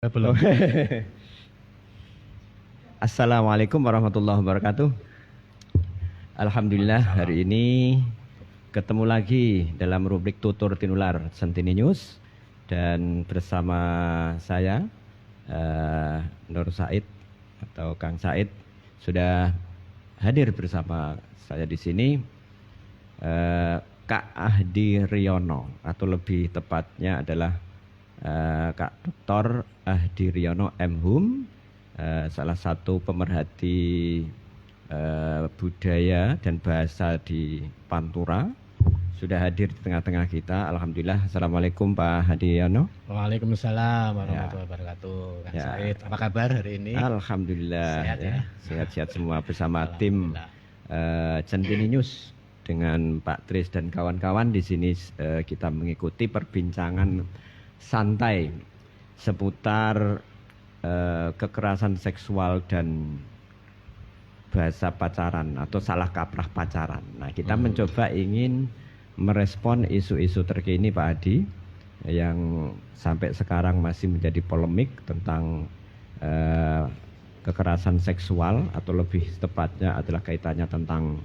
Belum. Assalamualaikum warahmatullahi wabarakatuh. Alhamdulillah hari ini ketemu lagi dalam rubrik Tutur Tinular Centini News dan bersama saya Nur Said atau Kang Said sudah hadir bersama saya di sini Kak Ahdi Riono atau lebih tepatnya adalah Kak Dr. Ahdi Riono M.Hum, salah satu pemerhati budaya dan bahasa di Pantura, sudah hadir di tengah-tengah kita. Alhamdulillah. Assalamualaikum Pak Ahdi Riono. Waalaikumsalam warahmatullahi wabarakatuh. Kang Said, apa kabar hari ini? Alhamdulillah. Sehat ya? Sehat-sehat semua bersama tim Centini News dengan Pak Tris dan kawan-kawan. Di sini kita mengikuti perbincangan santai seputar kekerasan seksual dan bahasa pacaran atau salah kaprah pacaran. Nah, kita mencoba ingin merespon isu-isu terkini Pak Adi yang sampai sekarang masih menjadi polemik tentang kekerasan seksual atau lebih tepatnya adalah kaitannya tentang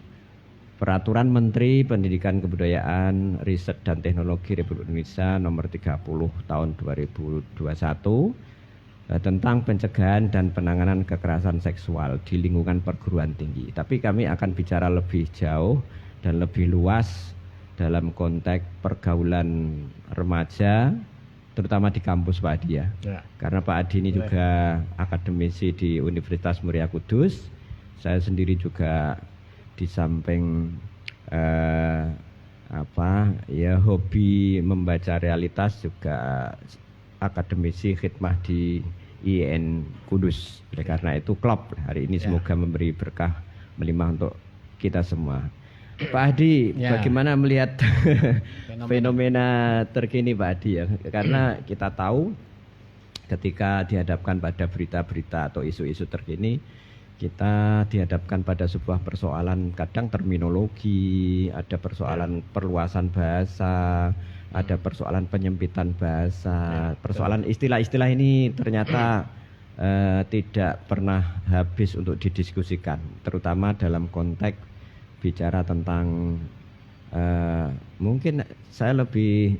Peraturan Menteri Pendidikan Kebudayaan, Riset dan Teknologi Republik Indonesia nomor 30 tahun 2021 tentang pencegahan dan penanganan kekerasan seksual di lingkungan perguruan tinggi. Tapi kami akan bicara lebih jauh dan lebih luas dalam konteks pergaulan remaja, terutama di kampus Pak Adi ya. Karena Pak Adi ini juga akademisi di Universitas Muria Kudus. Saya sendiri juga di samping hobi membaca realitas juga akademisi khidmah di IN Kudus. Oleh karena itu klub hari ini semoga memberi berkah melimpah untuk kita semua. Pak Adi, bagaimana melihat fenomena terkini Pak Adi ya? Karena kita tahu ketika dihadapkan pada berita-berita atau isu-isu terkini, kita dihadapkan pada sebuah persoalan kadang terminologi, ada persoalan perluasan bahasa, ada persoalan penyempitan bahasa, persoalan istilah-istilah ini ternyata tidak pernah habis untuk didiskusikan, terutama dalam konteks bicara tentang mungkin saya lebih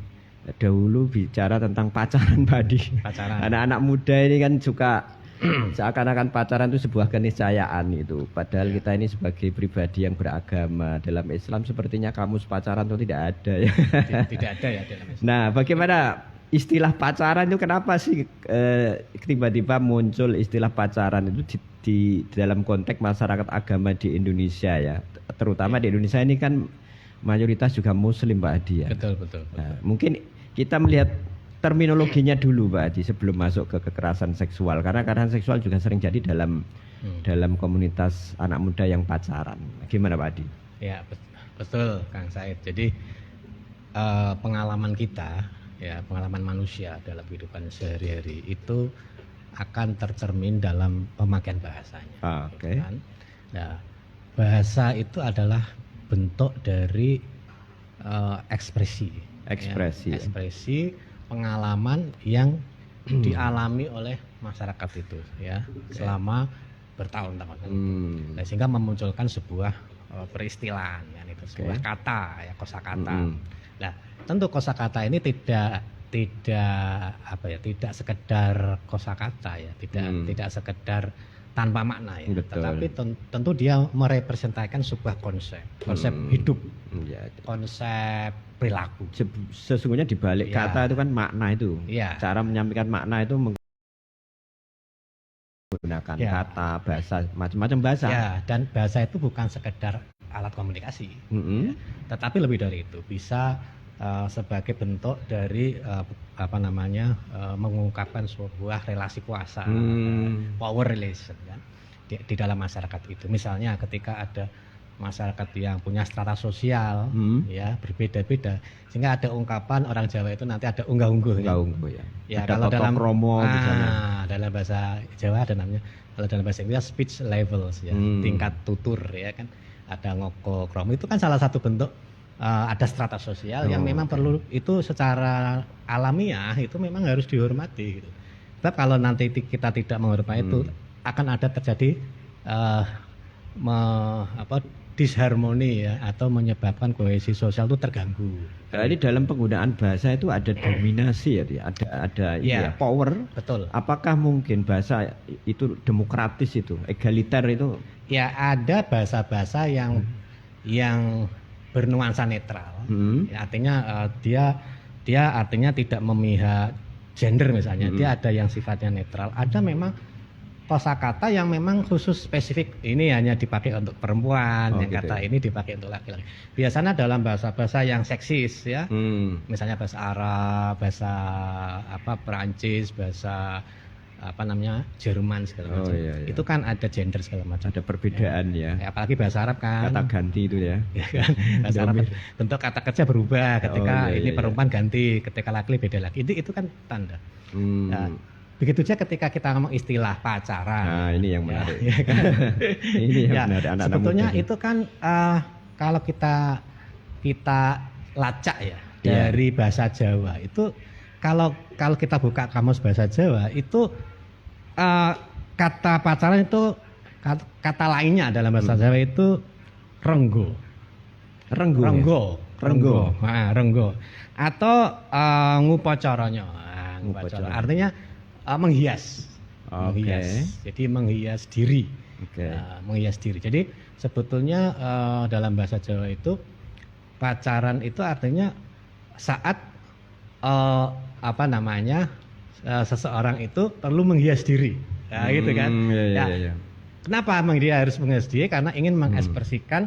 dahulu bicara tentang pacaran Badi. Anak-anak muda ini kan suka seakan-akan pacaran itu sebuah keniscayaan itu. Padahal kita ini sebagai pribadi yang beragama dalam Islam sepertinya kamus pacaran itu tidak ada ya. Tidak ada ya dalam Islam. Nah, bagaimana istilah pacaran itu kenapa sih tiba-tiba muncul istilah pacaran itu di dalam konteks masyarakat agama di Indonesia ya. Terutama di Indonesia ini kan mayoritas juga Muslim Pak Adi ya. Betul. Nah, mungkin kita melihat terminologinya dulu Pak Adi sebelum masuk ke kekerasan seksual, karena kekerasan seksual juga sering jadi dalam komunitas anak muda yang pacaran. Gimana Pak Adi? Ya betul Kang Said. Jadi pengalaman kita ya, pengalaman manusia dalam kehidupan sehari-hari itu akan tercermin dalam pemakaian bahasanya. Oke. Kan? Nah, bahasa itu adalah bentuk dari ekspresi pengalaman yang dialami oleh masyarakat itu ya selama bertahun-tahun nah, sehingga memunculkan sebuah peristilahan kan itu sebuah kata ya, kosakata. Nah, tentu kosakata ini tidak sekedar kosakata ya, tidak sekedar tanpa makna ya. Betul. Tetapi tentu dia merepresentasikan sebuah konsep hidup, konsep perilaku. Sesungguhnya di balik kata itu kan makna itu. Cara menyampaikan makna itu menggunakan kata, bahasa, macam-macam bahasa. Ya, dan bahasa itu bukan sekedar alat komunikasi. Ya, tetapi lebih dari itu bisa sebagai bentuk dari mengungkapkan sebuah relasi kuasa, power relation kan di dalam masyarakat itu. Misalnya ketika ada masyarakat yang punya strata sosial ya berbeda-beda, sehingga ada ungkapan orang Jawa itu nanti ada unggah-ungguh ya. Ya kalau dalam kromo dalam bahasa Jawa ada namanya, kalau dalam bahasa Inggris speech levels ya, tingkat tutur ya kan. Ada ngoko kromo, itu kan salah satu bentuk ada strata sosial yang memang perlu itu secara alamiah itu memang harus dihormati gitu. Sebab kalau nanti kita tidak menghormati itu akan ada terjadi disharmoni ya, atau menyebabkan kohesi sosial itu terganggu. Jadi dalam penggunaan bahasa itu ada dominasi ya, ada power. Betul. Apakah mungkin bahasa itu demokratis itu, egaliter itu? Ya, ada bahasa-bahasa yang bernuansa netral. Ya, artinya dia artinya tidak memihak gender misalnya. Dia ada yang sifatnya netral. Ada memang kosakata yang memang khusus spesifik, ini hanya dipakai untuk perempuan, yang gitu. Kata ini dipakai untuk laki-laki. Biasanya dalam bahasa-bahasa yang seksis ya, misalnya bahasa Arab, bahasa Perancis, bahasa Jerman segala macam. Iya. Itu kan ada gender segala macam. Ada perbedaan ya. Apalagi bahasa Arab kan. Kata ganti itu ya. Kan? Bahasa Arab bentuk kata kerja berubah. Ketika perempuan ganti, ketika laki beda lagi. Itu kan tanda. Nah, begitu saja ketika kita ngomong istilah pacaran. Nah, ini yang menarik. Ya, kan? Ini yang menarik anak-anak sebetulnya muda. Itu kan kalau kita lacak ya dari bahasa Jawa itu, kalau kita buka kamus bahasa Jawa itu kata pacaran itu kata lainnya dalam bahasa Jawa itu renggo. Renggo. Nah, renggo. Atau ngupacaranya. Artinya menghias. Jadi menghias diri. Menghias diri. Jadi sebetulnya dalam bahasa Jawa itu pacaran itu artinya saat seseorang itu perlu menghias diri. Nah, gitu kan. Iya. Kenapa dia harus menghias diri? Karena ingin mengekspresikan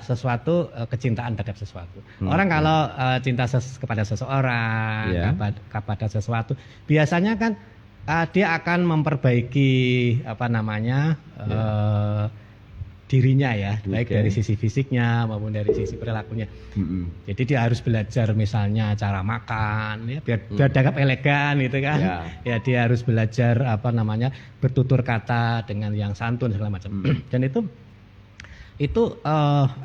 sesuatu, kecintaan terhadap sesuatu. Orang kalau cinta kepada seseorang, kepada sesuatu, biasanya kan dia akan memperbaiki dirinya ya, baik dari sisi fisiknya maupun dari sisi perilakunya. Jadi dia harus belajar misalnya cara makan, ya, biar dianggap elegan gitu kan. Ya dia harus belajar bertutur kata dengan yang santun segala macam. Dan itu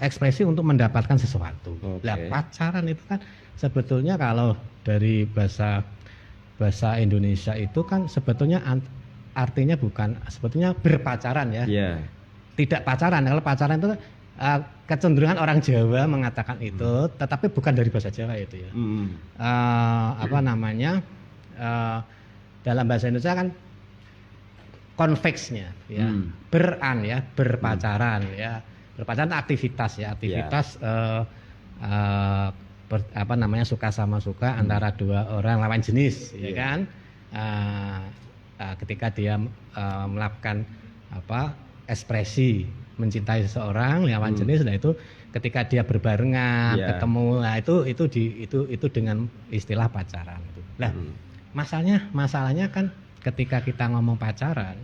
ekspresi untuk mendapatkan sesuatu. Nah, pacaran itu kan sebetulnya kalau dari bahasa Indonesia itu kan sebetulnya artinya bukan sebetulnya berpacaran ya. Tidak pacaran. Kalau pacaran itu kecenderungan orang Jawa mengatakan itu, tetapi bukan dari bahasa Jawa itu ya. Dalam bahasa Indonesia kan konveksnya ya, berpacaran ya. Berpacaran aktivitas ya, suka sama suka antara dua orang lawan jenis, ya kan? Ketika dia melakukan ekspresi mencintai seseorang lawan jenis, nah itu ketika dia berbarengan, ketemu, nah itu dengan istilah pacaran. Nah, masalahnya kan ketika kita ngomong pacaran,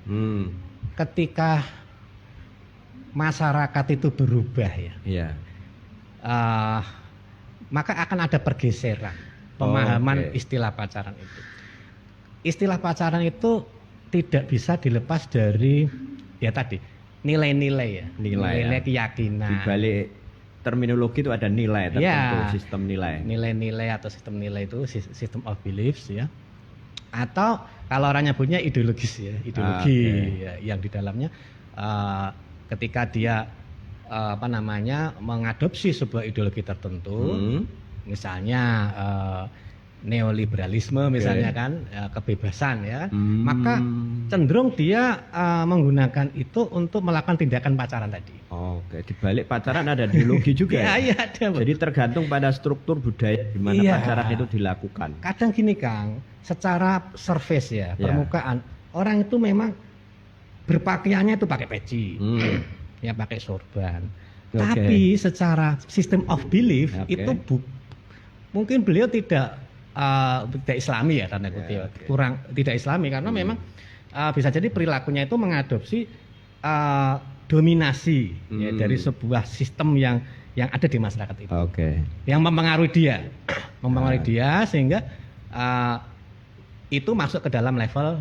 ketika masyarakat itu berubah ya, maka akan ada pergeseran pemahaman istilah pacaran itu. Istilah pacaran itu tidak bisa dilepas dari nilai-nilai ya, nilai keyakinan. Di balik terminologi itu ada nilai tertentu, sistem nilai. Nilai-nilai atau sistem nilai itu system of beliefs ya. Atau kalau orang nyebutnya ideologis ya, ideologi ya, yang di dalamnya ketika dia mengadopsi sebuah ideologi tertentu, misalnya neoliberalisme misalnya kan, kebebasan ya, maka cenderung dia menggunakan itu untuk melakukan tindakan pacaran tadi. Di balik pacaran ada ideologi juga. Iya, ada. Jadi tergantung pada struktur budaya di mana pacaran itu dilakukan. Kadang gini Kang, secara surface ya, permukaan, orang itu memang berpakaiannya itu pakai peci, ya pakai sorban. Tapi secara system of belief itu mungkin beliau tidak Islami ya, tanda kutip, kurang tidak Islami karena memang bisa jadi perilakunya itu mengadopsi dominasi ya, dari sebuah sistem yang ada di masyarakat itu, yang mempengaruhi dia sehingga itu masuk ke dalam level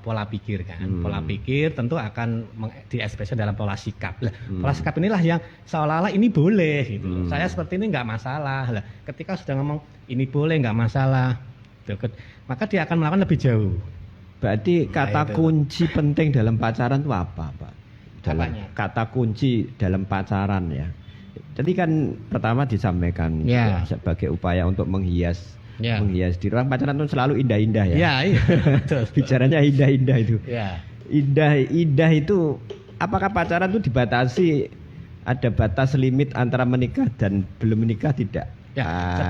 pola pikir kan. Pola pikir tentu akan diekspresikan dalam pola sikap. Pola sikap inilah yang seolah-olah ini boleh gitu. Saya seperti ini nggak masalah. Lah, ketika sudah ngomong ini boleh nggak masalah, maka dia akan melakukan lebih jauh. Berarti kata kunci penting dalam pacaran itu apa, Pak? Dalam kata kunci dalam pacaran ya. Jadi kan pertama disampaikan sebagai upaya untuk menghias diri. Orang pacaran itu selalu indah-indah ya. Iya. Bicaranya indah-indah itu. Indah itu, apakah pacaran itu dibatasi, ada batas limit antara menikah dan belum menikah tidak? Ya,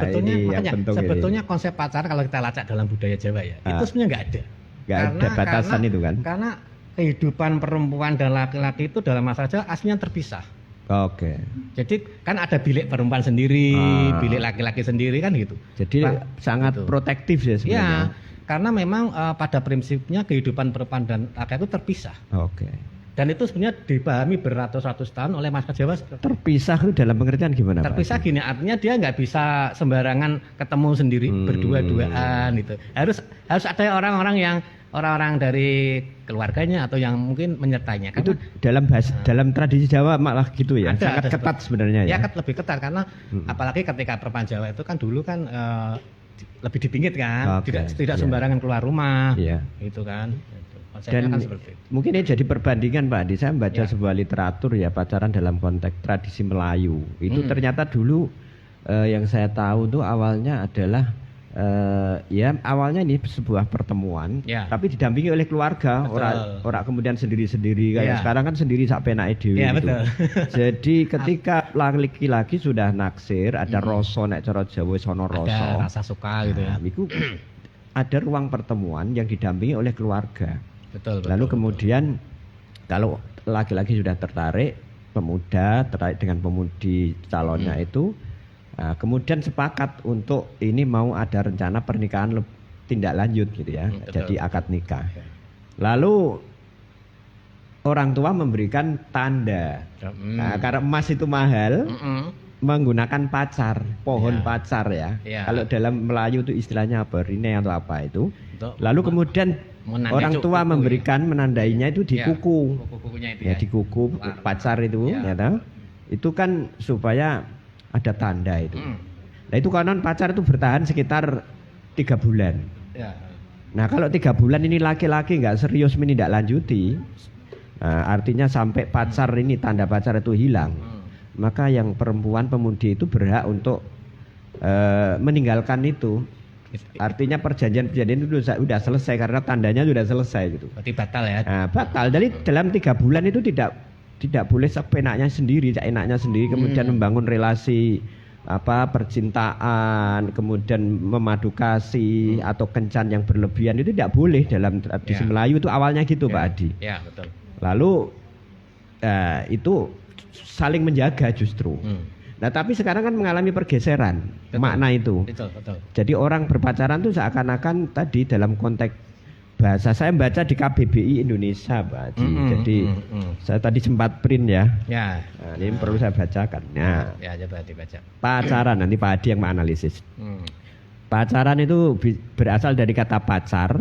sebetulnya konsep pacaran kalau kita lacak dalam budaya Jawa ya, itu sebenarnya nggak ada. Nggak ada batasan itu kan? Karena kehidupan perempuan dan laki-laki itu dalam masyarakat Jawa aslinya terpisah. Oke. Jadi kan ada bilik perempuan sendiri, bilik laki-laki sendiri kan gitu. Jadi sangat protektif ya sebenarnya. Ya, karena memang pada prinsipnya kehidupan perempuan dan laki-laki itu terpisah. Oke. Dan itu sebenarnya dipahami beratus-ratus tahun oleh masyarakat Jawa. Terpisah itu dalam pengertian gimana, Pak? Terpisah gini, artinya dia nggak bisa sembarangan ketemu sendiri berdua-duaan gitu. Harus ada orang-orang dari keluarganya atau yang mungkin menyertainya. Itu dalam tradisi Jawa malah gitu ya. Sangat ketat sebenarnya ya. Ya, lebih ketat karena apalagi ketika perempuan Jawa itu kan dulu kan lebih dipinggit kan, tidak sembarangan keluar rumah, gitu kan. Dan kan mungkin ini jadi perbandingan Pak Adi, saya membaca sebuah literatur ya pacaran dalam konteks tradisi Melayu itu ternyata dulu yang saya tahu tuh awalnya adalah awalnya ini sebuah pertemuan tapi didampingi oleh keluarga, orang kemudian sendiri-sendiri kayak sekarang kan sendiri sak penake dhewe gitu. Jadi ketika laki-laki sudah naksir, ada rasa nek cara Jawa sono rasa, ada rasa suka gitu ya. Itu ada ruang pertemuan yang didampingi oleh keluarga. Lalu kemudian kalau laki-laki sudah tertarik, pemuda tertarik dengan pemudi calonnya itu, kemudian sepakat untuk ini mau ada rencana pernikahan tindak lanjut gitu ya, jadi akad nikah. Lalu orang tua memberikan tanda, karena emas itu mahal, menggunakan pacar, pohon pacar ya. Kalau dalam Melayu itu istilahnya apa, rine atau apa itu. Lalu kemudian orang tua memberikan menandainya itu di kuku, di kuku pacar itu, itu kan supaya ada tanda itu. Nah itu konon pacar itu bertahan sekitar 3 bulan. Nah kalau 3 bulan ini laki-laki nggak serius menindaklanjuti, artinya sampai pacar ini tanda pacar itu hilang, maka yang perempuan pemudi itu berhak untuk meninggalkan itu. Artinya perjanjian itu sudah selesai karena tandanya sudah selesai gitu. Berarti batal ya? Batal. Jadi dalam 3 bulan itu tidak boleh seenaknya sendiri, enaknya sendiri, kemudian membangun relasi percintaan, kemudian memadu kasih atau kencan yang berlebihan itu tidak boleh dalam tradisi Melayu itu awalnya gitu Pak Adi. Ya betul. Lalu itu saling menjaga justru. Nah tapi sekarang kan mengalami pergeseran makna itu. Betul. Jadi orang berpacaran itu seakan-akan tadi dalam konteks bahasa, saya baca di KBBI Indonesia Pak Haji. Jadi saya tadi sempat print ya. Nah, ini perlu saya bacakan. Nah, coba dibaca. Pacaran nanti Pak Hadi yang menganalisis. Pacaran itu berasal dari kata pacar.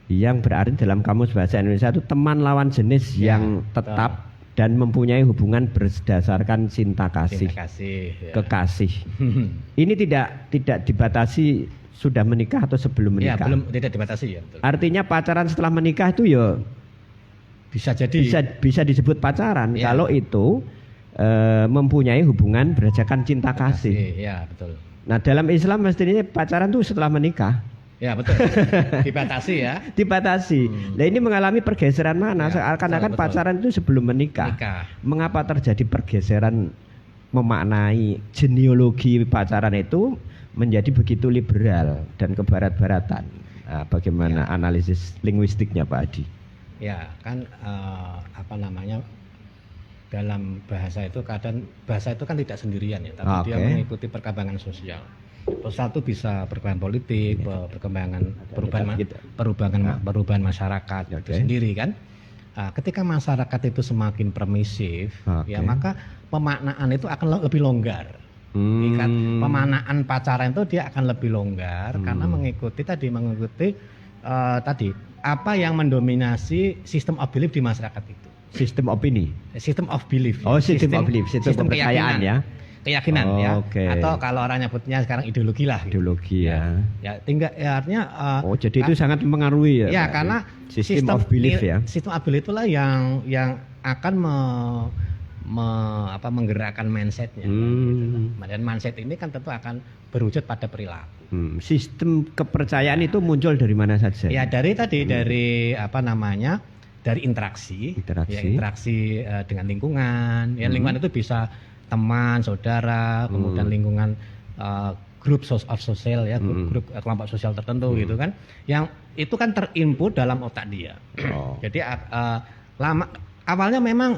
Yang berarti dalam kamus bahasa Indonesia itu teman lawan jenis yang tetap dan mempunyai hubungan berdasarkan cinta kasih, kekasih. Ini tidak dibatasi sudah menikah atau sebelum menikah. Tidak dibatasi ya. Betul. Artinya pacaran setelah menikah itu ya bisa disebut pacaran kalau itu mempunyai hubungan berdasarkan cinta kasih. Ya betul. Nah dalam Islam mestinya pacaran itu setelah menikah. Ya betul. Dibatasi ya. Dibatasi. Nah ini mengalami pergeseran mana? Seakan-akan pacaran itu sebelum menikah. Mengapa terjadi pergeseran memaknai genealogi pacaran itu menjadi begitu liberal dan kebarat-baratan? Nah, bagaimana analisis linguistiknya Pak Adi? Ya kan dalam bahasa itu bahasa itu kan tidak sendirian ya, tapi dia mengikuti perkembangan sosial. Satu bisa perkembangan politik, perkembangan perubahan masyarakat itu sendiri kan. Ketika masyarakat itu semakin permisif, ya maka pemaknaan itu akan lebih longgar. Pemaknaan pacaran itu dia akan lebih longgar karena mengikuti apa yang mendominasi sistem of belief di masyarakat itu. Sistem opini. Sistem of belief. Oh, sistem of belief, sistem kepercayaan ya. keyakinan ya. Atau kalau orang nyebutnya sekarang ideologi lah. Ideologi ya. Ya tinggal ya artinya jadi itu sangat mempengaruhi ya. Ya karena sistem of belief ya. Sistem of belief itulah yang akan menggerakkan mindsetnya. Dan mindset ini kan tentu akan berwujud pada perilaku. Sistem kepercayaan itu muncul dari mana saja? Ya dari dari interaksi. Ya, interaksi dengan lingkungan. Ya lingkungan itu bisa teman, saudara, kemudian lingkungan grup of sosial ya, grup kelompok sosial tertentu gitu kan. Yang itu kan terinput dalam otak dia. Jadi awalnya memang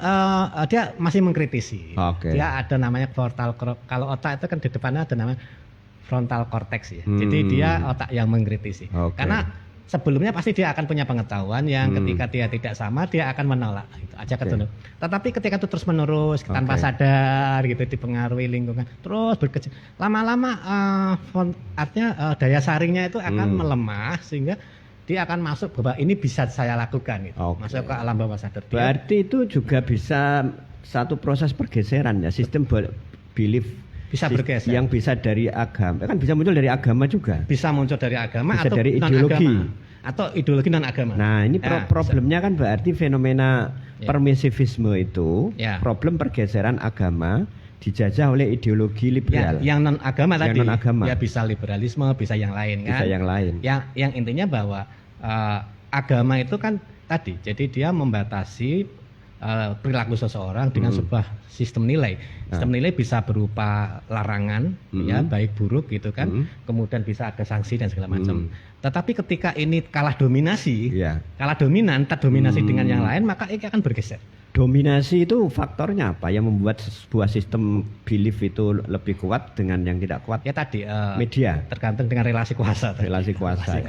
dia masih mengkritisi. Dia ada namanya frontal, kalau otak itu kan di depannya ada namanya frontal cortex ya. Jadi dia otak yang mengkritisi. Karena sebelumnya pasti dia akan punya pengetahuan yang ketika dia tidak sama dia akan menolak gitu aja ketemu. Tetapi ketika itu terus menerus tanpa sadar gitu dipengaruhi lingkungan terus berkecil. Lama-lama artinya daya saringnya itu akan melemah sehingga dia akan masuk bahwa ini bisa saya lakukan gitu. Masuk ke alam bawah sadar. Berarti itu juga bisa satu proses pergeseran ya, sistem belief bisa bergeser. Yang bisa dari agama, kan bisa muncul dari agama juga. Bisa muncul dari agama bisa atau dari ideologi. Atau ideologi non agama. Nah ini problemnya kan berarti fenomena permisivisme itu, problem pergeseran agama dijajah oleh ideologi liberal. Yang non agama tadi. Non -agama. Ya bisa liberalisme, bisa yang lain kan. Bisa yang lain. Yang intinya bahwa agama itu kan tadi, jadi dia membatasi perilaku seseorang dengan sebuah sistem nilai. Sistem nilai bisa berupa larangan, ya baik buruk gitu kan. Kemudian bisa ada sanksi dan segala macam. Tetapi ketika ini kalah dominasi, kalah dominan, terdominasi dengan yang lain, maka ini akan bergeser. Dominasi itu faktornya apa yang membuat sebuah sistem belief itu lebih kuat dengan yang tidak kuat? Ya tadi media, tergantung dengan relasi kuasa. Relasi kuasa.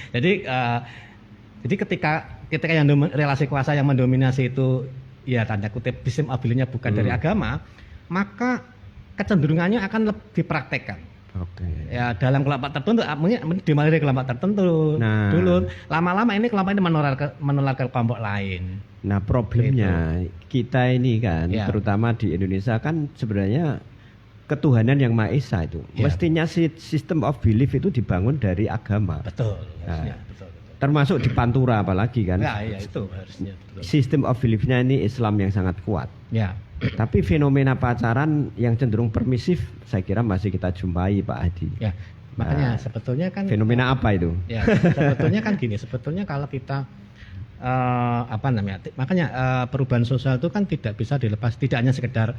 Jadi ketika yang relasi kuasa yang mendominasi itu ya tanda kutip sistem of belief-nya bukan dari agama, maka kecenderungannya akan lebih dipraktekkan. Ya dalam kelompok tertentu, mungkin dimulai dari kelompok tertentu dulu. Lama-lama ini kelompok ini menular ke kelompok lain. Nah problemnya kita ini kan, terutama di Indonesia kan sebenarnya ketuhanan yang Maha Esa itu. Mestinya sistem of belief itu dibangun dari agama. Betul. Termasuk di Pantura apalagi kan. Itu harusnya. Betul. Sistem of belief-nya ini Islam yang sangat kuat. Tapi fenomena pacaran yang cenderung permisif saya kira masih kita jumpai Pak Hadi. Makanya sebetulnya kan fenomena apa itu? Sebetulnya kan gini, sebetulnya kalau kita makanya perubahan sosial itu kan tidak bisa dilepas, tidak hanya sekedar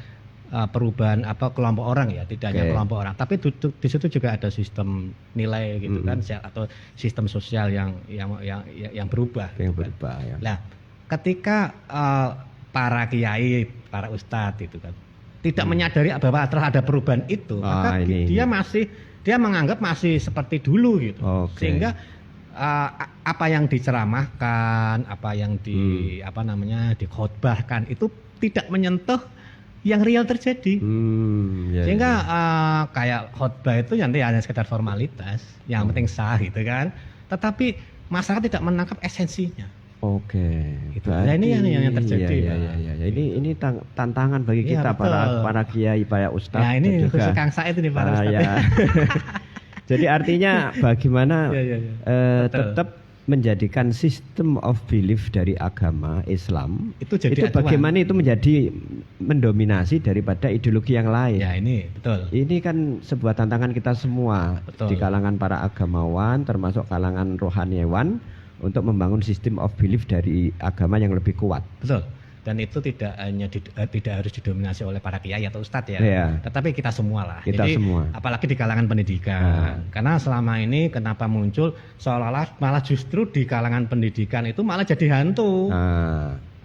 perubahan kelompok orang ya, tidak hanya kelompok orang, tapi di situ juga ada sistem nilai gitu kan, atau sistem sosial yang berubah. Nah, ketika para kiai, para ustadz itu kan tidak menyadari bahwa telah ada perubahan itu, maka dia menganggap masih seperti dulu gitu. Sehingga apa yang diceramahkan, apa yang dikhotbahkan itu tidak menyentuh yang real terjadi. Sehingga kayak khotbah itu nanti hanya sekedar formalitas, yang penting sah gitu kan. Tetapi masyarakat tidak menangkap esensinya. Gitu. Nah ini yang terjadi. Ini tantangan bagi kita para kiai, para ustadz. Nah ini khusus Kang Said ini para ustadz. Jadi artinya bagaimana tetap menjadikan sistem of belief dari agama Islam itu bagaimana itu menjadi mendominasi daripada ideologi yang lain. Ini betul. Ini kan sebuah tantangan kita semua di kalangan para agamawan termasuk kalangan rohaniawan untuk membangun sistem of belief dari agama yang lebih kuat. Betul. Dan itu tidak harus didominasi oleh para kiai atau ustadz ya. Tetapi kita semua lah. Jadi apalagi di kalangan pendidikan. Karena selama ini kenapa muncul seolah-olah malah justru di kalangan pendidikan itu malah jadi hantu.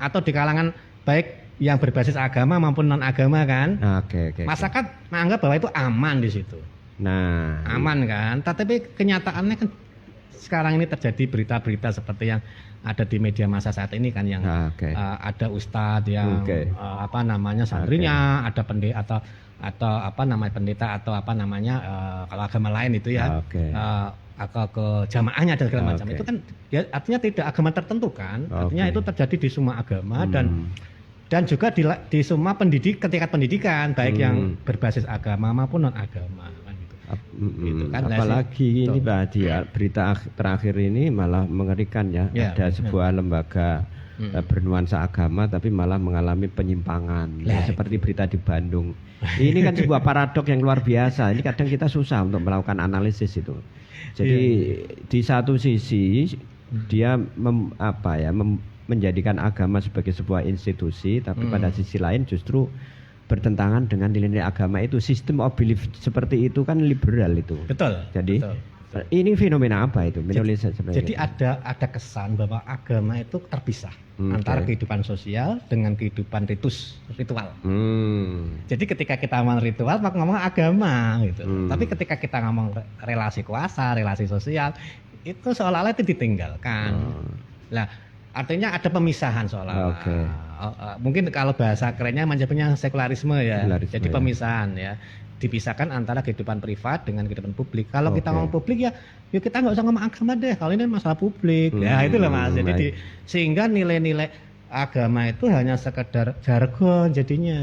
Atau di kalangan baik yang berbasis agama maupun non agama kan. Masyarakat menganggap bahwa itu aman di situ. Aman kan. Tetapi kenyataannya kan sekarang ini terjadi berita-berita seperti yang ada di media massa saat ini kan, yang ada ustadz yang santrinya, ada pendeta atau pendeta atau kalau agama lain itu ya, atau ke jamaahnya dan segala macam. Itu kan ya artinya tidak agama tertentu kan, artinya itu terjadi di semua agama dan Dan juga di semua tingkat pendidikan, baik yang berbasis agama maupun non agama. Gitu kan. Apalagi ini Pak Hadi ya, berita terakhir ini malah mengerikan ya. Ada sebuah lembaga bernuansa agama tapi malah mengalami penyimpangan seperti berita di Bandung. Ini kan sebuah paradok yang luar biasa. Ini kadang kita susah untuk melakukan analisis itu. Jadi di satu sisi dia menjadikan agama sebagai sebuah institusi, tapi pada sisi lain justru bertentangan dengan nilai-nilai agama itu. System of belief seperti itu kan liberal itu. Betul. Jadi ini fenomena apa itu? Jadi ada kesan bahwa agama itu terpisah antara kehidupan sosial dengan kehidupan ritual. Jadi ketika kita ngomong ritual, maka ngomong agama gitu. Tapi ketika kita ngomong relasi kuasa, relasi sosial, itu seolah-olah itu ditinggalkan. Nah, artinya ada pemisahan seolah-olah. Mungkin kalau bahasa kerennya menyebutnya sekularisme ya. Jadi pemisahan ya. Dipisahkan antara kehidupan privat dengan kehidupan publik. Kalau kita ngomong publik ya kita nggak usah ngomong agama deh. Kalau ini masalah publik. Ya itulah Mas. Jadi sehingga nilai-nilai agama itu hanya sekedar jargon, jadinya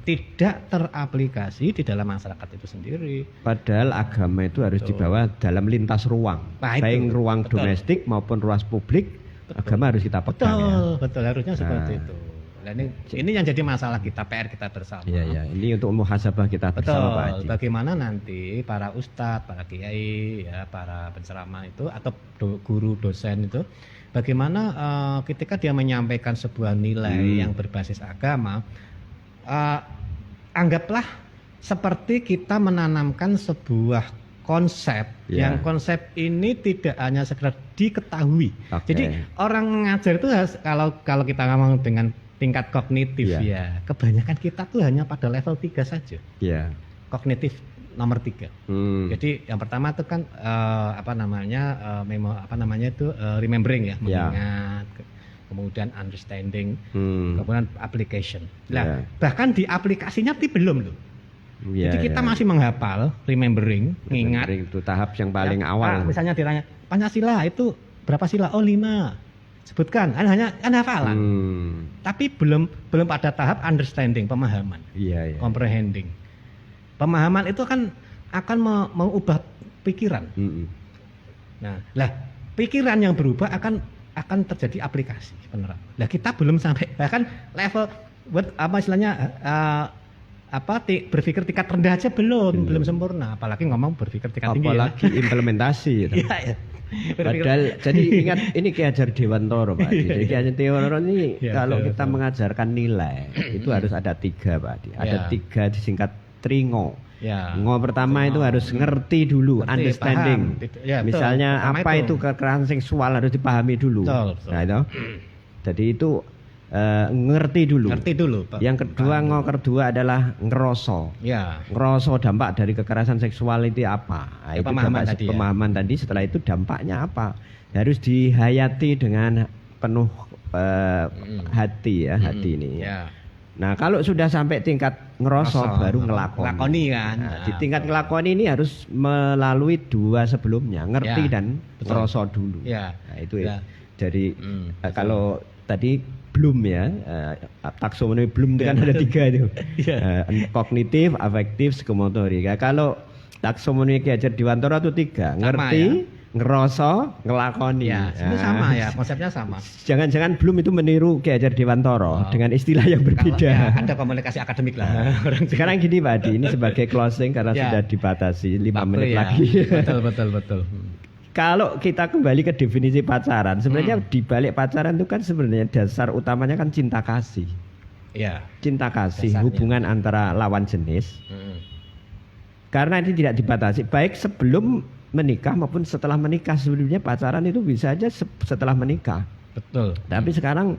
tidak teraplikasi di dalam masyarakat itu sendiri. Padahal agama itu harus dibawa dalam lintas ruang, baik ruang domestik maupun ruang publik. Agama harus kita pegang. Betul harusnya seperti itu. Nah, ini yang jadi masalah kita, PR kita bersama. Iya, ini untuk muhasabah kita bersama Pak Haji. Bagaimana nanti para ustadz, para kiai, ya, para penceramah itu atau guru dosen itu, bagaimana ketika dia menyampaikan sebuah nilai yang berbasis agama, anggaplah seperti kita menanamkan sebuah konsep yang konsep ini tidak hanya sekedar diketahui. Jadi orang mengajar itu kalau kita ngomong dengan tingkat kognitif ya, kebanyakan kita tuh hanya pada level 3 saja. Kognitif nomor 3. Jadi yang pertama itu kan remembering ya, mengingat, kemudian understanding, kemudian application. Nah, bahkan di aplikasinya belum loh. Jadi kita masih menghafal, remembering, mengingat. Itu tahap yang paling awal. Misalnya ditanya, Pancasila itu berapa sila? Oh 5. Sebutkan, hanya hafalan. Tapi belum pada tahap understanding, pemahaman. Comprehending. Pemahaman itu kan akan mengubah pikiran. Nah, pikiran yang berubah akan terjadi aplikasi penerapan. Nah, kita belum sampai bahkan level berpikir tingkat rendah aja belum sempurna, apalagi ngomong berpikir tingkat tinggi. Apalagi implementasi. Padahal jadi ingat ini Ki Hajar Dewantoro Pak. Jadi Ki Hajar Dewantoro ini kalau kita mengajarkan nilai itu harus ada 3 Pak. Ada 3 disingkat tringo. Ngo pertama itu harus ngerti dulu, understanding. Misalnya apa itu kekerasan seksual harus dipahami dulu. Nah itu. Jadi itu ngerti dulu. Yang kedua kedua adalah ngeroso. Ngeroso dampak dari kekerasan seksual itu apa? Nah, itu pemahaman tadi. Setelah itu dampaknya apa? Harus dihayati dengan penuh hati hati ini. Nah, kalau sudah sampai tingkat ngeroso baru ngelakoni kan. Nah, di tingkat ngelakoni ini harus melalui 2 sebelumnya, ngerti dan ngeroso dulu. Nah, itu ya. Jadi kalau tadi belum taksonomi belum itu kan ada 3 itu. Kognitif, afektif, psikomotorik. Kalau taksonomi Ki Hajar Dewantoro itu 3, ngerti, ngeroso, ngelakoni. Itu sama ya, konsepnya sama. Jangan-jangan belum itu meniru Ki Hajar Dewantoro dengan istilah yang berbeda. Ada komunikasi akademik lah. Sekarang gini Pak Adi, ini sebagai closing karena sudah dibatasi 5 menit lagi. Betul. Kalau kita kembali ke definisi pacaran, sebenarnya di balik pacaran itu kan sebenarnya dasar utamanya kan cinta kasih. Cinta kasih, dasarnya. Hubungan antara lawan jenis. Karena ini tidak dibatasi, baik sebelum menikah maupun setelah menikah. Sebenarnya pacaran itu bisa aja setelah menikah. Betul. Tapi sekarang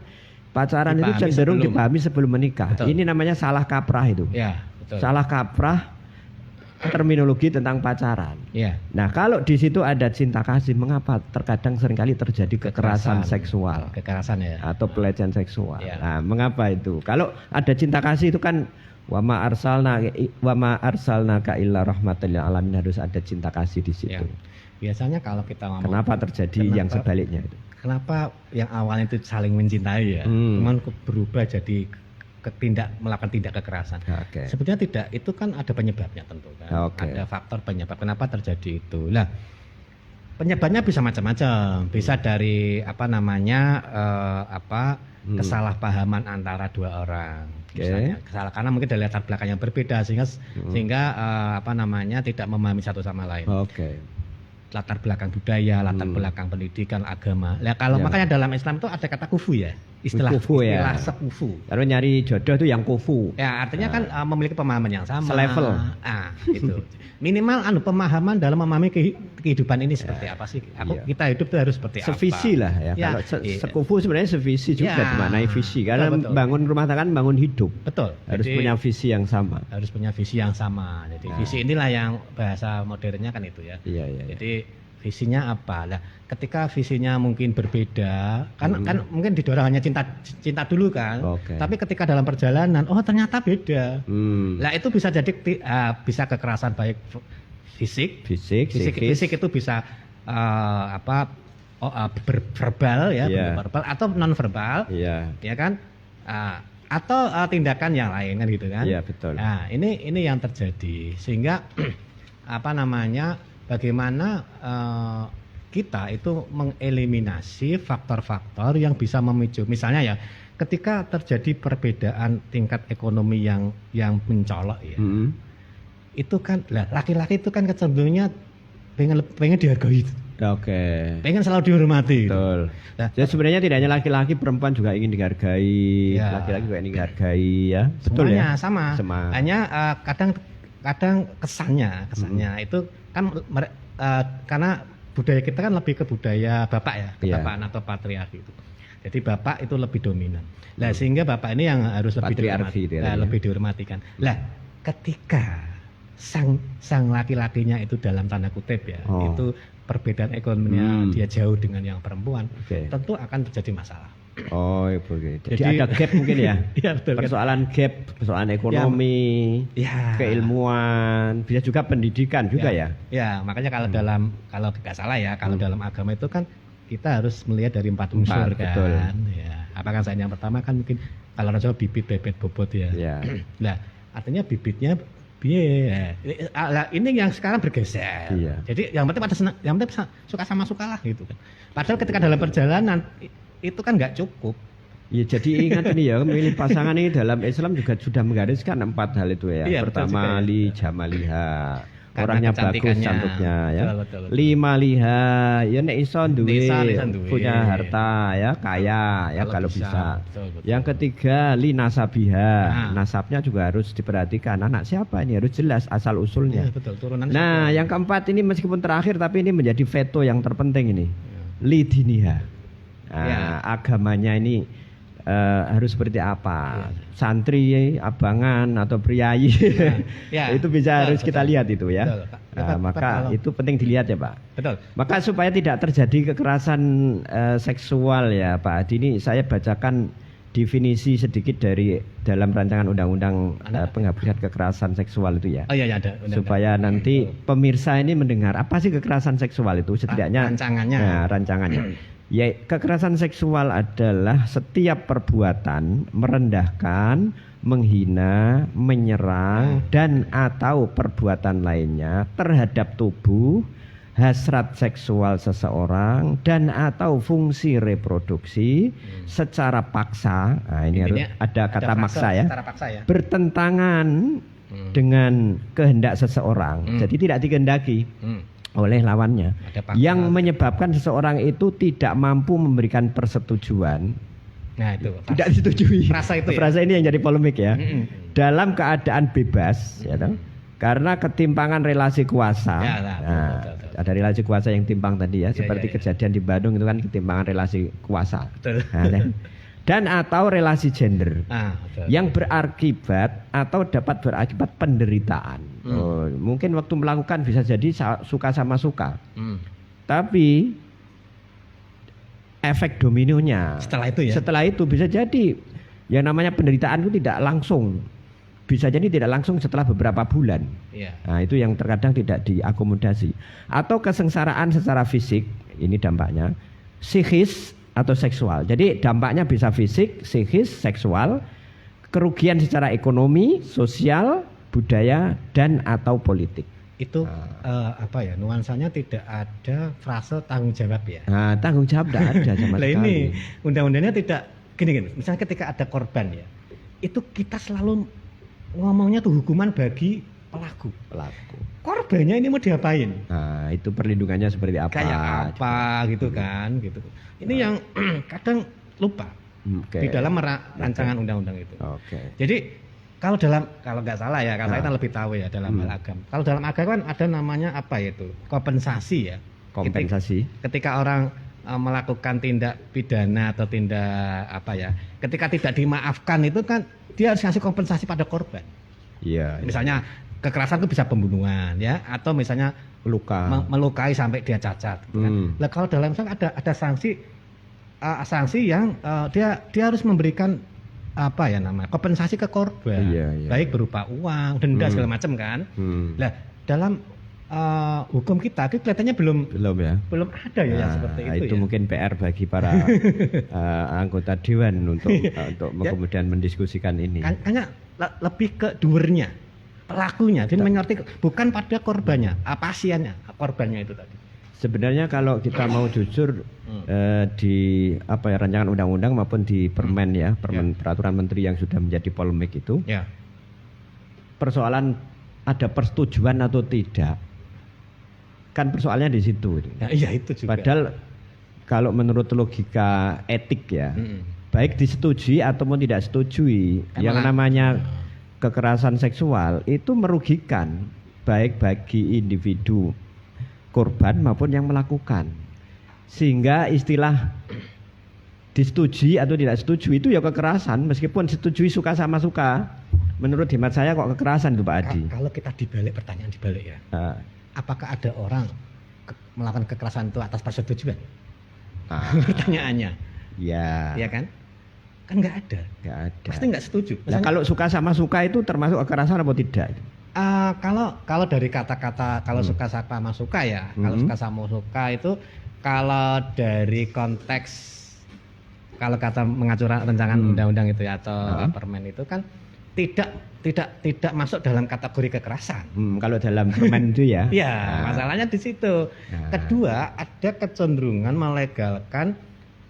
pacaran dipahami itu cenderung dipahami sebelum menikah. Betul. Ini namanya salah kaprah itu. Betul. Salah kaprah terminologi tentang pacaran. Nah, kalau di situ ada cinta kasih, mengapa terkadang seringkali terjadi kekerasan seksual, atau pelecehan seksual? Nah, mengapa itu? Kalau ada cinta kasih itu kan wa ma arsalnaka illa rahmatan lil alamin, harus ada cinta kasih di situ. Biasanya kalau kita ngomong, kenapa terjadi yang sebaliknya itu? Kenapa yang awalnya itu saling mencintai cuman berubah jadi melakukan tindak kekerasan. Okay. Sebetulnya tidak, itu kan ada penyebabnya tentu kan. Okay. Ada faktor penyebab kenapa terjadi itu. Lah, penyebabnya bisa macam-macam. Bisa dari kesalahpahaman antara dua orang. Misalnya karena mungkin dari latar belakang yang berbeda sehingga tidak memahami satu sama lain. Latar belakang budaya, latar belakang pendidikan, agama. Nah, kalau makanya dalam Islam itu ada kata kufu ya, istilah sekufu. Lalu nyari jodoh itu yang kufu. Ya, artinya kan memiliki pemahaman yang sama. Selevel. Itu. Minimal pemahaman dalam memahami kehidupan ini seperti apa sih? Kita hidup itu harus seperti sevisi apa? Lah ya. Kalau sekufu sebenarnya sevisi juga dimaknai visi karena bangun rumah tangga bangun hidup. Betul. Harus punya visi yang sama. Harus punya visi yang sama. Jadi visi inilah yang bahasa modernnya kan itu ya. Iya. Jadi visinya apa? Nah, ketika visinya mungkin berbeda, kan mungkin didorong hanya cinta dulu kan. Tapi ketika dalam perjalanan, ternyata beda. Nah, itu bisa jadi bisa kekerasan baik fisik itu bisa verbal ya, verbal atau non verbal. Ya kan? Atau tindakan yang lain kan gitu kan. Iya, betul. Nah, ini yang terjadi sehingga bagaimana kita itu mengeliminasi faktor-faktor yang bisa memicu, misalnya ya, ketika terjadi perbedaan tingkat ekonomi yang mencolok ya, itu kan laki-laki itu kan kecenderungannya pengen dihargai, pengen selalu dihormati. Betul. Nah, jadi sebenarnya tidak hanya laki-laki, perempuan juga ingin dihargai, laki-laki juga ingin dihargai ya. Betul semuanya ya. Sama. Hanya kadang kesannya itu kan karena budaya kita kan lebih ke budaya bapak ya, kebapakan atau patriarki itu. Jadi bapak itu lebih dominan. Lah sehingga bapak ini yang harus lebih dihormatikan. Lah ketika sang laki-lakinya itu dalam tanda kutip ya, itu perbedaan ekonominya dia jauh dengan yang perempuan, tentu akan terjadi masalah. Jadi ada gap mungkin ya. Iya, betul. Persoalan ekonomi, keilmuan, bisa juga pendidikan juga ya. Ya, makanya kalau tidak salah ya, kalau dalam agama itu kan kita harus melihat dari 4 unsur kan. Betul. Ya, apakah yang pertama kan mungkin kalau Rasul bibit, bebet, bobot ya. Nah, artinya bibitnya ini yang sekarang bergeser. Jadi yang penting suka sama sukalah gitu kan. Padahal ketika dalam perjalanan itu kan nggak cukup. Ya, jadi ingat ini ya, memilih pasangan ini dalam Islam juga sudah menggariskan 4 hal itu ya. Pertama, li jamaliha, orangnya bagus cantiknya ya. Betul. 5 liha, ya nek iso duwe, punya harta ya, kaya ya kalau bisa. Betul. Yang ketiga, li nasabiha, nasabnya juga harus diperhatikan. Anak siapa ini harus jelas asal usulnya. Betul, turunannya. Nah, yang keempat ini meskipun terakhir tapi ini menjadi veto yang terpenting ini. Li diniha. Agamanya ini harus seperti apa? Santri, abangan atau priayi itu bisa harus kita lihat itu ya. Maka itu penting dilihat ya Pak. Betul. Maka supaya tidak terjadi kekerasan seksual ya Pak Adi, ini saya bacakan definisi sedikit dari dalam rancangan undang-undang penghapusan kekerasan seksual itu ya. Ada. Supaya nanti pemirsa ini mendengar apa sih kekerasan seksual itu setidaknya rancangannya. Ya, kekerasan seksual adalah setiap perbuatan merendahkan, menghina, menyerang dan atau perbuatan lainnya terhadap tubuh, hasrat seksual seseorang dan atau fungsi reproduksi secara paksa. Nah, ini harus ada kata maksa ya. Bertentangan dengan kehendak seseorang. Jadi tidak dikehendaki oleh lawannya, yang menyebabkan seseorang itu tidak mampu memberikan persetujuan. Nah itu tidak disetujui. Frasa ini yang jadi polemik ya. Dalam keadaan bebas, ya toh? Karena ketimpangan relasi kuasa. Betul. Ada relasi kuasa yang timpang tadi ya, seperti kejadian di Bandung itu kan ketimpangan relasi kuasa. Dan atau relasi gender yang berakibat atau dapat berakibat penderitaan. Mungkin waktu melakukan bisa jadi suka sama suka, tapi efek dominonya setelah itu bisa jadi yang namanya penderitaan itu tidak langsung, bisa jadi tidak langsung setelah beberapa bulan. Nah, itu yang terkadang tidak diakomodasi. Atau kesengsaraan secara fisik, ini dampaknya psikis atau seksual. Jadi dampaknya bisa fisik, psikis, seksual. kerugian secara ekonomi, sosial, budaya, dan atau politik. Itu nuansanya tidak ada frase tanggung jawab ya. Nah, tanggung jawab tidak ada sama sekali. Ini undang-undangnya tidak gini. Misalnya ketika ada korban ya, itu kita selalu ngomongnya tuh hukuman bagi pelaku. Korbannya ini mau diapain? Nah, itu perlindungannya seperti apa? Kayak apa gitu kan, gitu. Ini yang kadang lupa di dalam rancangan undang-undang itu. Jadi kalau nggak salah ya, kalau saya kan lebih tahu ya dalam hal agama. Kalau dalam agama kan ada namanya apa itu? Kompensasi ya. Kompensasi. Ketika orang melakukan tindak pidana atau tindak ketika tidak dimaafkan itu kan dia harus ngasih kompensasi pada korban. Iya. Misalnya kekerasan itu bisa pembunuhan ya, atau misalnya melukai sampai dia cacat. Gitu kan. Nah, kalau dalam Islam ada sanksi yang dia harus memberikan kompensasi ke korban, baik berupa uang, denda segala macam kan. Nah, dalam hukum kita kelihatannya belum ada ya yang seperti itu. Itu mungkin PR bagi para anggota dewan untuk kemudian mendiskusikan ini. Hanya lebih ke doernya, pelakunya, dia mengerti bukan pada korbannya, pasiennya, korbannya itu tadi. Sebenarnya kalau kita mau jujur di rancangan undang-undang maupun di permen peraturan menteri yang sudah menjadi polemik itu, persoalan ada persetujuan atau tidak, kan persoalannya di situ. Iya itu juga. Padahal kalau menurut logika etik ya, baik disetujui ataupun tidak setujui, yang namanya kekerasan seksual itu merugikan baik bagi individu korban maupun yang melakukan, sehingga istilah disetujui atau tidak setuju itu ya kekerasan, meskipun setujui suka sama suka. Menurut hemat saya kok kekerasan itu Pak Adi. Kalau kita pertanyaan dibalik ya, apakah ada orang melakukan kekerasan itu atas persetujuan? Pertanyaannya. Ya kan? Kan nggak ada. Pasti nggak setuju. Nah, kalau suka sama suka itu termasuk kekerasan atau tidak? Kalau dari kata-kata suka sama suka ya, kalau suka sama suka itu kalau dari konteks kalau kata mengacu rancangan undang-undang itu ya atau permen itu kan tidak masuk dalam kategori kekerasan. Kalau dalam permen itu ya. Ya, masalahnya di situ. Kedua, ada kecenderungan melegalkan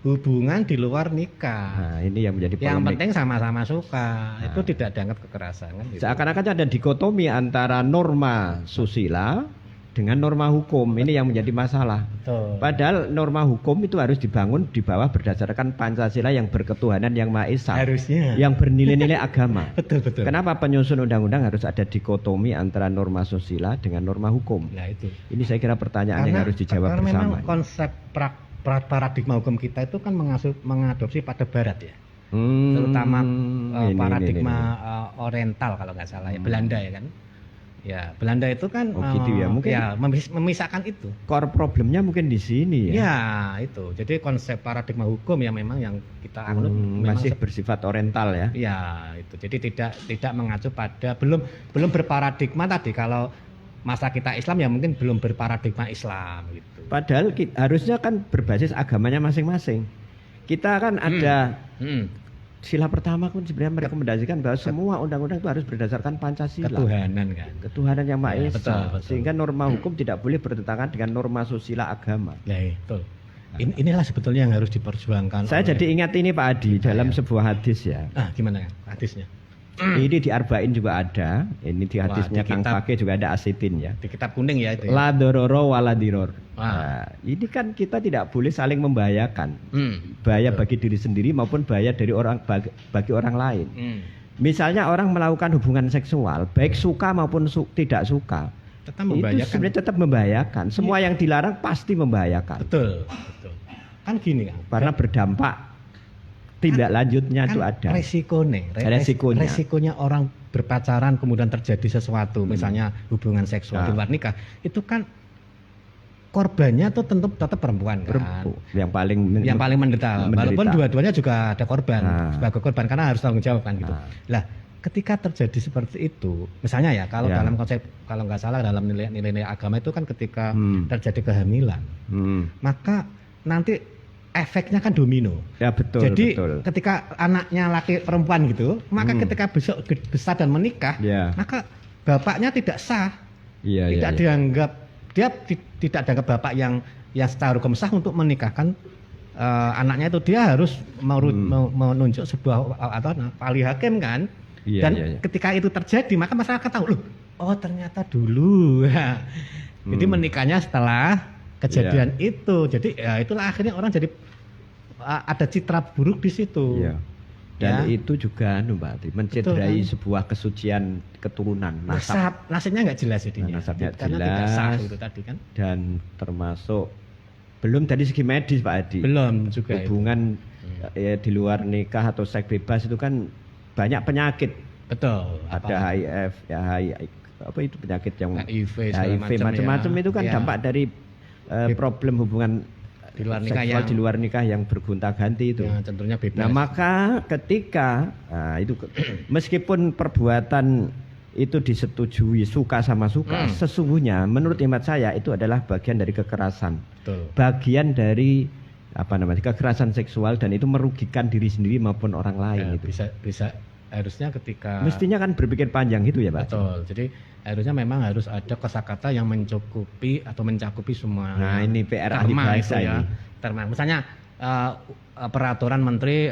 hubungan di luar nikah. Nah, ini yang menjadi polemik. Yang penting sama-sama suka. Itu tidak dianggap kekerasan kan gitu. Seakan-akan ada dikotomi antara norma susila dengan norma hukum. Ini yang menjadi masalah. Betul. Padahal norma hukum itu harus dibangun di bawah berdasarkan Pancasila yang berketuhanan yang Maha Esa. Harusnya. Yang bernilai-nilai agama. Betul. Kenapa penyusun undang-undang harus ada dikotomi antara norma susila dengan norma hukum? Nah itu. Ini saya kira pertanyaan yang harus dijawab karena bersama. Memang konsep paradigma hukum kita itu kan mengadopsi pada barat ya, terutama paradigma oriental kalau nggak salah ya, Belanda ya kan, ya Belanda itu kan gitu ya, mungkin ya memisahkan itu. Core problemnya mungkin di sini ya. Ya itu, jadi konsep paradigma hukum ya memang yang kita anut masih bersifat oriental ya. Ya itu, jadi tidak mengacu pada belum berparadigma tadi. Kalau masa kita Islam ya mungkin belum berparadigma Islam gitu. Padahal harusnya kan berbasis agamanya masing-masing. Kita kan ada sila pertama pun sebenarnya merekomendasikan bahwa semua undang-undang itu harus berdasarkan Pancasila. Ketuhanan kan. Ketuhanan yang Maha Esa. Betul. Sehingga norma hukum tidak boleh bertentangan dengan norma susila agama. Ya, betul. Inilah sebetulnya yang harus diperjuangkan. Saya jadi ingat ini Pak Adi dalam sebuah hadis ya. Gimana hadisnya? Ini di Arba'in juga ada. Ini di hadisnya Kang Fakih juga ada asitin ya. Di kitab kuning ya itu. La dororo wala diror. Nah, ini kan kita tidak boleh saling membahayakan. Bahaya bagi diri sendiri maupun bahaya dari bagi orang lain. Misalnya orang melakukan hubungan seksual, baik suka maupun tidak suka, itu sebenarnya tetap membahayakan. Semua yang dilarang pasti membahayakan. Betul. Kan gini kan. Karena berdampak tindak lanjutnya itu ada. Resikonya orang berpacaran kemudian terjadi sesuatu, misalnya hubungan seksual di luar nikah, itu kan korbannya tuh tetap perempuan kan. Yang paling menderita. Walaupun dua-duanya juga ada korban sebagai korban karena harus tanggung jawab kan gitu. Lah, ketika terjadi seperti itu, misalnya ya kalau dalam konsep kalau nggak salah dalam nilai-nilai agama itu kan ketika terjadi kehamilan, maka nanti efeknya kan domino. Ya betul. Jadi betul. ketika anaknya laki perempuan gitu, maka ketika besok besar dan menikah, maka bapaknya tidak sah, tidak dianggap tidak dianggap bapak yang secara hukum sah untuk menikahkan anaknya itu. Dia harus menunjuk sebuah atau wali hakim kan. Dan ketika itu terjadi, maka masyarakat tahu, loh, oh ternyata dulu. Jadi menikahnya setelah kejadian itu. Jadi ya itulah akhirnya orang jadi ada citra buruk di situ. Dan itu juga Mbak Ati mencederai sebuah kesucian keturunan. Nasabnya nggak jelas jadinya. Nasabnya karena jelas. Tidak sah itu tadi kan. Dan termasuk belum dari segi medis Pak Adi. Belum juga hubungan di luar nikah atau seks bebas itu kan banyak penyakit. Betul. Ada HIV, apa itu penyakit yang HIV macam-macam itu kan dampak dari problem hubungan di luar nikah seksual di luar nikah yang bergonta-ganti itu. Tentunya bebas. Nah, maka ketika itu meskipun perbuatan itu disetujui suka sama suka, sesungguhnya menurut hemat saya itu adalah bagian dari kekerasan. Betul. Bagian dari kekerasan seksual, dan itu merugikan diri sendiri maupun orang lain itu. Bisa harusnya ketika mestinya kan berpikir panjang gitu ya Pak. Betul. Jadi harusnya memang harus ada kosakata yang mencukupi atau mencakupi semua. Nah, ini PR ahli bahasa ini. Terma. Misalnya peraturan menteri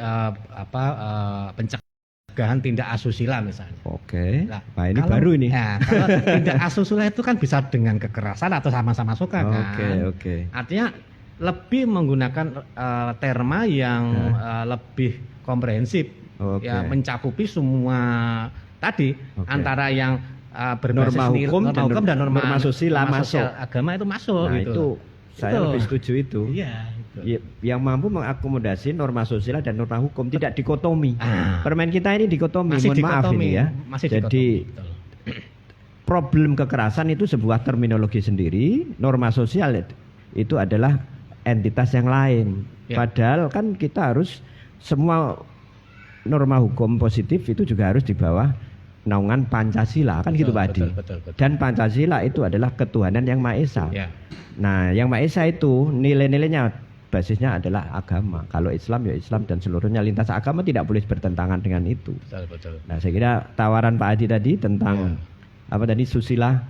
pencegahan tindak asusila misalnya. Oke. Nah, ini baru ini. Nah, kalau tindak asusila itu kan bisa dengan kekerasan atau sama-sama suka kan. Oke. Artinya lebih menggunakan terma yang lebih komprehensif. Ya, mencakupi semua tadi antara yang berbasis norma hukum dan norma sosial masuk. Agama itu masuk. Nah, itu saya lebih setuju itu. Iya. Yang mampu mengakomodasi norma sosial dan norma hukum, tidak dikotomi. Permain kita ini dikotomi. Masih mohon maaf ini ya. Jadi problem kekerasan itu sebuah terminologi sendiri. Norma sosial itu adalah entitas yang lain. Padahal kan kita harus semua norma hukum positif itu juga harus di bawah naungan Pancasila kan gitu Pak Adi. Betul. Dan Pancasila itu adalah ketuhanan yang Maha Esa. Nah, yang Maha Esa itu nilai-nilainya basisnya adalah agama. Kalau Islam ya Islam, dan seluruhnya lintas agama tidak boleh bertentangan dengan itu. Betul. Nah, saya kira tawaran Pak Adi tadi tentang susila.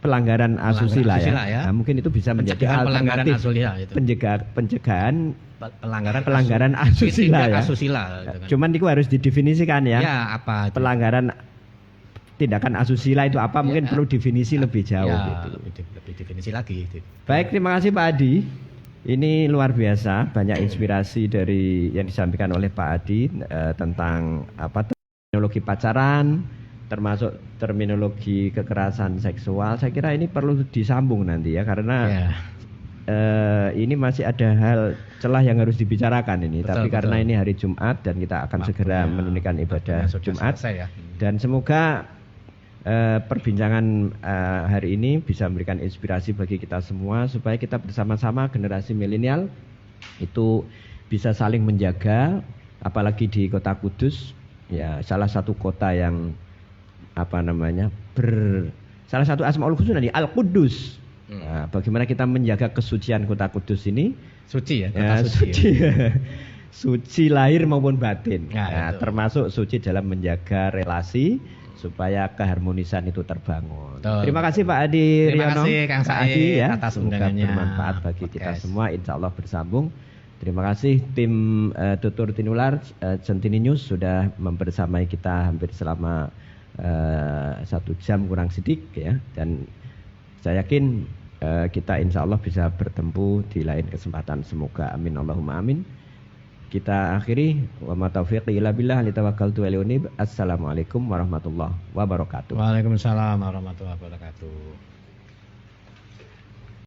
Pelanggaran asusila ya. Nah, mungkin itu bisa menjadi alternatif pencegahan pelanggaran asusila ya. Cuman itu harus didefinisikan ya. Apa itu? Pelanggaran tindakan asusila itu apa? Mungkin perlu definisi lebih jauh gitu. Lebih definisi lagi. Baik, terima kasih Pak Adi. Ini luar biasa, banyak inspirasi dari yang disampaikan oleh Pak Adi tentang terminologi pacaran, termasuk terminologi kekerasan seksual. Saya kira ini perlu disambung nanti ya, karena ini masih ada hal celah yang harus dibicarakan ini. Tapi karena ini hari Jumat dan kita akan segera menunaikan ibadah Jumat, dan semoga perbincangan hari ini bisa memberikan inspirasi bagi kita semua, supaya kita bersama-sama generasi milenial itu bisa saling menjaga, apalagi di Kota Kudus ya, salah satu kota yang salah satu Asmaul Husna nih Al-Qudus. Nah, bagaimana kita menjaga kesucian Kota Kudus ini? Suci ya, suci. Suci lahir maupun batin. Termasuk suci dalam menjaga relasi supaya keharmonisan itu terbangun. Terima kasih Pak Adi Riono. Terima kasih Kang Said ya, atas undangannya. Bermanfaat bagi kita semua, insya Allah bersambung. Terima kasih tim Tutur Tinular Centini News sudah membersamai kita hampir selama 1 jam kurang sedikit ya, dan saya yakin kita insya Allah bisa bertemu di lain kesempatan. Semoga amin Allahumma amin. Kita akhiri, wa ma taufiqi illa billah, li tawakkaltu wa li unib. Assalamualaikum warahmatullahi wabarakatuh. Waalaikumsalam warahmatullahi wabarakatuh.